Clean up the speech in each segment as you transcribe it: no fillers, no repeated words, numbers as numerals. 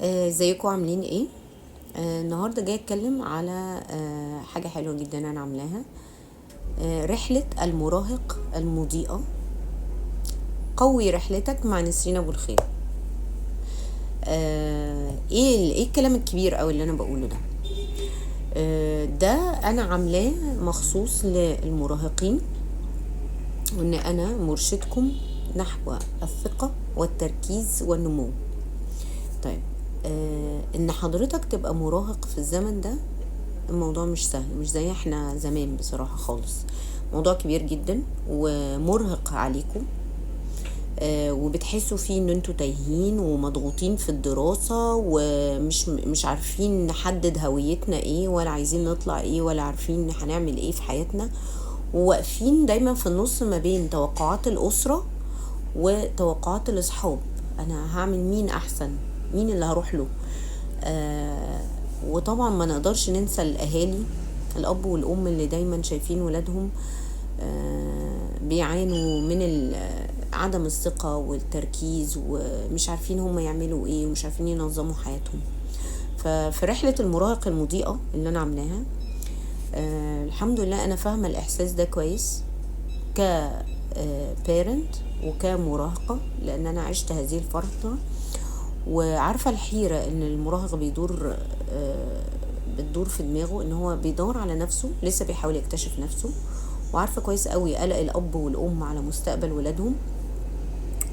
ازيكم عاملين ايه؟ النهارده جاي اتكلم على حاجه حلوه جدا انا عاملاها. رحله المراهق المضيئه. قوي رحلتك مع نسرين ابو الخير. ايه الكلام الكبير قوي اللي انا بقوله ده؟ ده انا عاملاه مخصوص للمراهقين، وان انا مرشدكم نحو الثقه والتركيز والنمو. طيب، ان حضرتك تبقى مراهق في الزمن ده الموضوع مش سهل، مش زي احنا زمان بصراحة خالص. موضوع كبير جدا ومرهق عليكم. وبتحسوا فيه ان انتوا تايهين ومضغوطين في الدراسة، ومش مش عارفين نحدد هويتنا ايه، ولا عايزين نطلع ايه، ولا عارفين هنعمل ايه في حياتنا، وواقفين دايما في النص ما بين توقعات الأسرة وتوقعات الأصحاب. انا هعمل مين احسن، مين اللي هروح له؟ وطبعا ما نقدرش ننسى الاهالي، الاب والام اللي دايما شايفين ولادهم بيعانوا من عدم الثقة والتركيز، ومش عارفين هم يعملوا ايه، ومش عارفين ينظموا حياتهم. ففي رحلة المراهق المضيئة اللي انا عاملاها، الحمد لله انا فاهمة الاحساس ده كويس ك بيرنت وكمراهقة، لان انا عشت هذه الفترة، وعارفة الحيرة ان المراهق بتدور في دماغه، ان هو بيدور على نفسه، لسه بيحاول يكتشف نفسه. وعارفة كويس قوي قلق الاب والام على مستقبل ولادهم،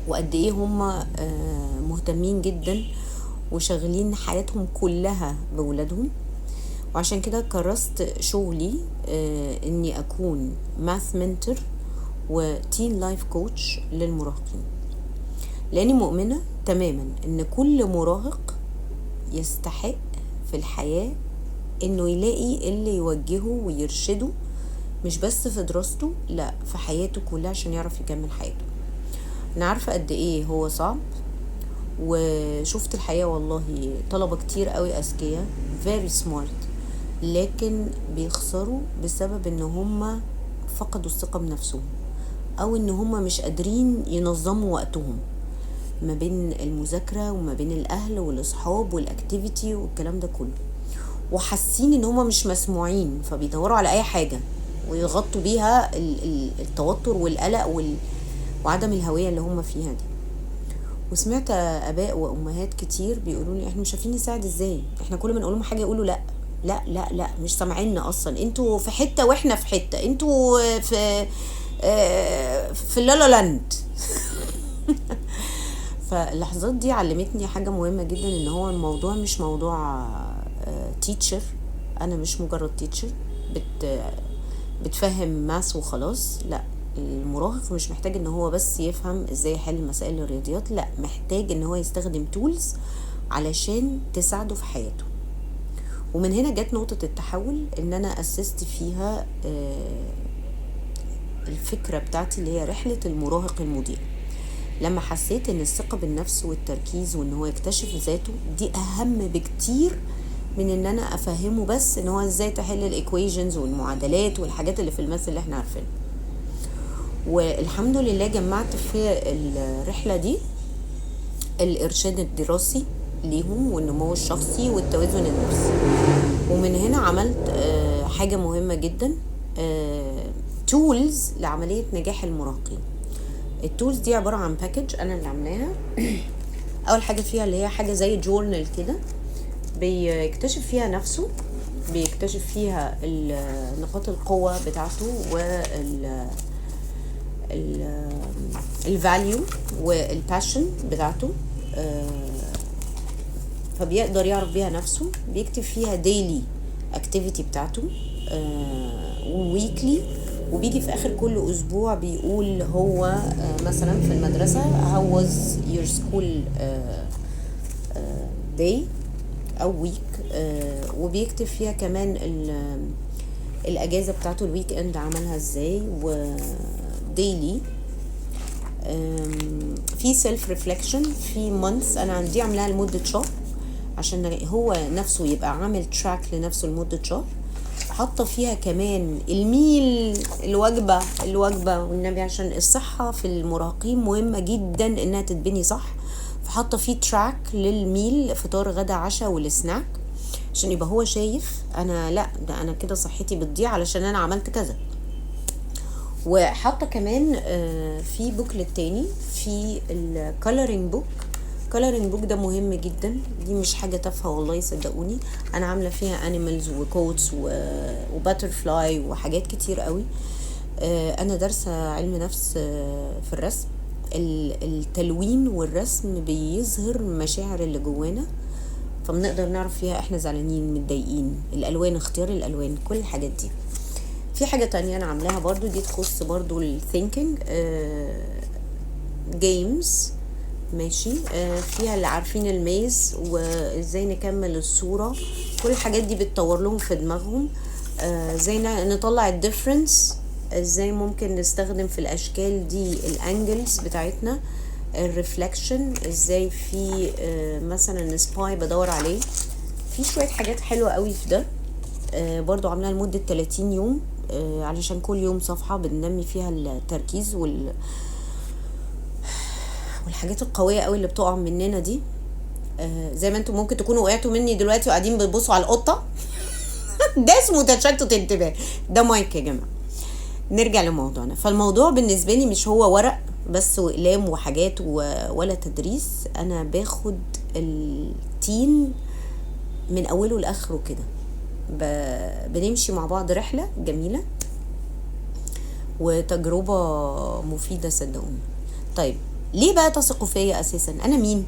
وقد ايه هم مهتمين جدا وشغلين حياتهم كلها بولادهم. وعشان كده كرست شغلي اني اكون ماث منتور وتين لايف كوتش للمراهقين، لاني مؤمنة تماما ان كل مراهق يستحق في الحياة انه يلاقي اللي يوجهه ويرشده، مش بس في دراسته، لا في حياته كلها، عشان يعرف يكمل حياته. انا عارفة قد ايه هو صعب، وشفت الحياة والله طلبة كتير قوي اذكياء very smart، لكن بيخسروا بسبب ان هم فقدوا الثقة بنفسهم، او ان هم مش قادرين ينظموا وقتهم ما بين المذاكرة وما بين الاهل والاصحاب والاكتيفيتي والكلام ده كله، وحاسين ان هم مش مسموعين، فبيدوروا على اي حاجة ويغطوا بيها التوتر والقلق وعدم الهوية اللي هم فيها دي. وسمعت اباء وامهات كتير بيقولوا لي احنا مش عارفين نساعد ازاي، احنا كل ما نقول لهم حاجة يقولوا لا لا لا لا، مش سامعيننا اصلا، انتوا في حتة واحنا في حتة، انتوا في لالا لاند. فاللحظات دي علمتني حاجة مهمة جدا، ان هو الموضوع مش موضوع تيتشر. انا مش مجرد تيتشر بتفهم ماس وخلاص، لا. المراهق مش محتاج ان هو بس يفهم ازاي يحل مسائل الرياضيات، لا، محتاج ان هو يستخدم تولز علشان تساعده في حياته. ومن هنا جت نقطة التحول ان انا اسست فيها الفكرة بتاعتي اللي هي رحلة المراهق المضيء. لما حسيت ان الثقة بالنفس والتركيز وان هو يكتشف ذاته دي اهم بكتير من ان انا افهمه بس ان هو ازاي تحل الايكويشنز والمعادلات والحاجات اللي في الماث اللي احنا عارفينها. والحمد لله جمعت في الرحلة دي الارشاد الدراسي ليهم والنمو الشخصي والتوازن النفسي. ومن هنا عملت حاجة مهمة جدا، تولز لعملية نجاح المراهقين. التولز دي عبارة عن باكج انا اللي عاملاها. اول حاجة فيها اللي هي حاجة زي جورنال كده، بيكتشف فيها نفسه، بيكتشف فيها نقاط القوة بتاعته الفاليو والباشن بتاعته، فبيقدر يعرف بيها نفسه. بيكتب فيها ديلي اكتيفيتي بتاعته وويكلي، وبيجي في اخر كل اسبوع بيقول هو مثلا في المدرسة how was your school day او ويك، وبيكتب فيها كمان الاجازة بتاعته الويك اند عملها ازاي، وديلي في سيلف ريفلكشن في مانثs انا عندي عاملاها لمدة شهر عشان هو نفسه يبقى عامل تراك لنفسه لمدة شهر. حاطه فيها كمان الميل، الوجبة والنبي، عشان الصحة في المراهقين مهمة جدا انها تتبني صح. فحاطه فيه تراك للميل، فطار غدا عشاء والسناك، عشان يبقى هو شايف انا لا ده انا كده صحتي بتضيع علشان انا عملت كذا. وحاطه كمان في بوكلت تاني في الكولرينج بوك. كولرينج بوك ده مهم جدا، دي مش حاجه تافهه والله صدقوني. انا عامله فيها انيمالز وكوتس وباترفلاي وحاجات كتير قوي. انا دارسه علم نفس في الرسم. التلوين والرسم بيظهر مشاعر اللي جوانا، فبنقدر نعرف فيها احنا زعلانين متضايقين، الالوان، اختيار الالوان، كل الحاجات دي. في حاجة تانية انا عاملاها برضو، دي تخص برضو الثينكينج، جيمز ماشي، فيها اللي عارفين الميز وازاي نكمل الصورة، كل الحاجات دي بتطور لهم في دماغهم. ازاي نطلع الديفرنس، ازاي ممكن نستخدم في الاشكال دي الانجلز بتاعتنا، الريفلكشن، ازاي في مثلا سباي بدور عليه. في شوية حاجات حلوة قوي في ده. برضو عاملاها لمدة 30 يوم، علشان كل يوم صفحة بننمي فيها التركيز والحاجات القوية قوي اللي بتقع مننا دي. زي ما انتم ممكن تكونوا وقعتوا مني دلوقتي وقاعدين بتبصوا على القطة ده اسمه تشتت انتباه، ده مايك يا جماعة. نرجع لموضوعنا. فالموضوع بالنسبة لي مش هو ورق بس وإقلام وحاجات ولا تدريس. أنا باخد التين من أوله لآخره كده، بنمشي مع بعض رحلة جميلة وتجربة مفيدة صدقوني. طيب ليه بقى تثقوا فيا أساسا؟ أنا مين؟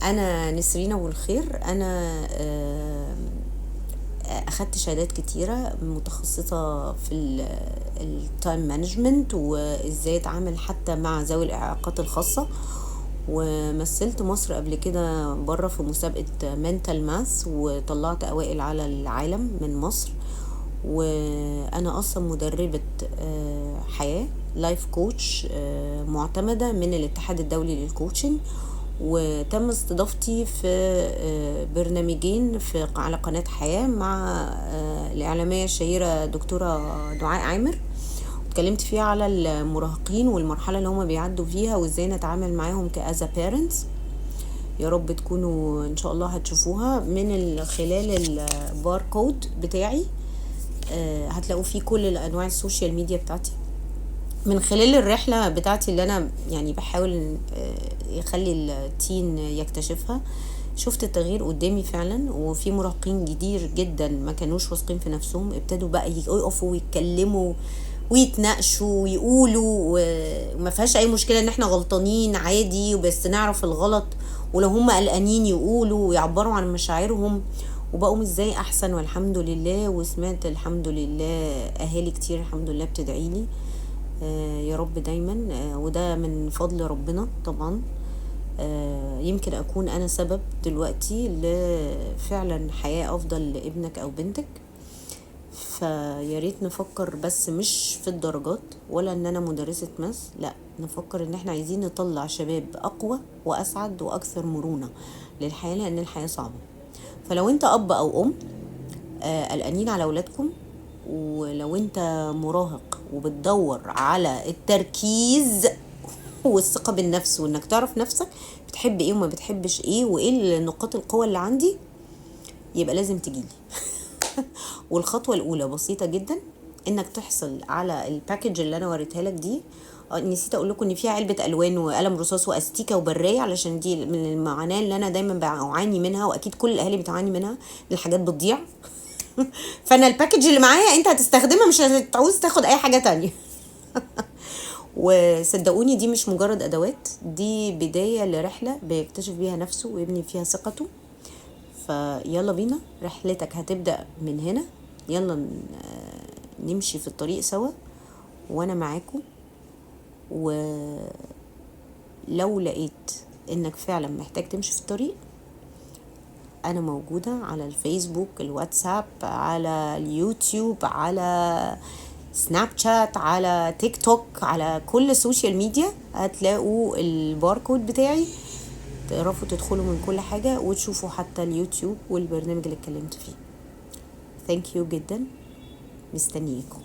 أنا نسرين أبو الخير. أنا أخدت شهادات كتيرة متخصصة في التايم مانجمنت وإزاي أتعامل حتى مع ذوي الإعاقات الخاصة، ومثلت مصر قبل كده بره في مسابقة منتال ماس وطلعت أوائل على العالم من مصر. وأنا أصلا مدربة حياة لايف كوتش معتمدة من الاتحاد الدولي للكوتشنج، وتم استضافتي في برنامجين على قناة حياة مع الإعلامية الشهيرة دكتورة دعاء عامر. اتكلمت فيها على المراهقين والمرحلة اللي هم بيعدوا فيها وازاي نتعامل معاهم كأز بيرنتس. يا رب تكونوا ان شاء الله هتشوفوها من خلال الباركود بتاعي. هتلاقوا فيه كل الانواع السوشيال ميديا بتاعتي. من خلال الرحلة بتاعتي اللي انا يعني بحاول يخلي التين يكتشفها، شفت التغيير قدامي فعلا. وفي مراهقين كتير جدا ما كانوش واثقين في نفسهم، ابتدوا بقى يقفوا ويتكلموا ويتناقشوا ويقولوا، وما فيهاش اي مشكله ان احنا غلطانين عادي، بس نعرف الغلط، ولو هم قلقانين يقولوا ويعبروا عن مشاعرهم، وبقوا ازاي احسن والحمد لله. وسمعت الحمد لله اهالي كتير الحمد لله بتدعيلي يا رب دايما، وده من فضل ربنا طبعا. يمكن اكون انا سبب دلوقتي لفعلا حياه افضل لابنك او بنتك. فيا ريت نفكر بس مش في الدرجات ولا ان انا مدرسة ماس، لا، نفكر ان احنا عايزين نطلع شباب اقوى واسعد واكثر مرونة للحياة، لان الحياة صعبة. فلو انت اب او ام قلقانين على اولادكم، ولو انت مراهق وبتدور على التركيز والثقة بالنفس وانك تعرف نفسك بتحب ايه وما بتحبش ايه وايه نقاط القوة اللي عندي، يبقى لازم تجيلي. والخطوة الأولى بسيطة جدا، إنك تحصل على الباكج اللي أنا وريتها لك دي. نسيت أقول لكم إن فيها علبة ألوان وقلم رصاص وأستيكة وبراية، علشان دي من المعاناة اللي أنا دايما بعاني منها، وأكيد كل الأهالي بتعاني منها، الحاجات بتضيع. فأنا الباكج اللي معايا أنت هتستخدمها، مش هتعوز تاخد أي حاجة تانية. وصدقوني دي مش مجرد أدوات، دي بداية لرحلة بيكتشف بيها نفسه ويبني فيها ثقته. فيلا بينا، رحلتك هتبدأ من هنا. يلا نمشي في الطريق سوا وانا معاكم. ولو لقيت انك فعلا محتاج تمشي في الطريق، انا موجودة على الفيسبوك، الواتساب، على اليوتيوب، على سناب شات، على تيك توك، على كل السوشيال ميديا هتلاقوا الباركود بتاعي، تعرفوا تدخلوا من كل حاجة وتشوفوا حتى اليوتيوب والبرنامج اللي اتكلمت فيه. ثانك يو جدا، مستنيكم.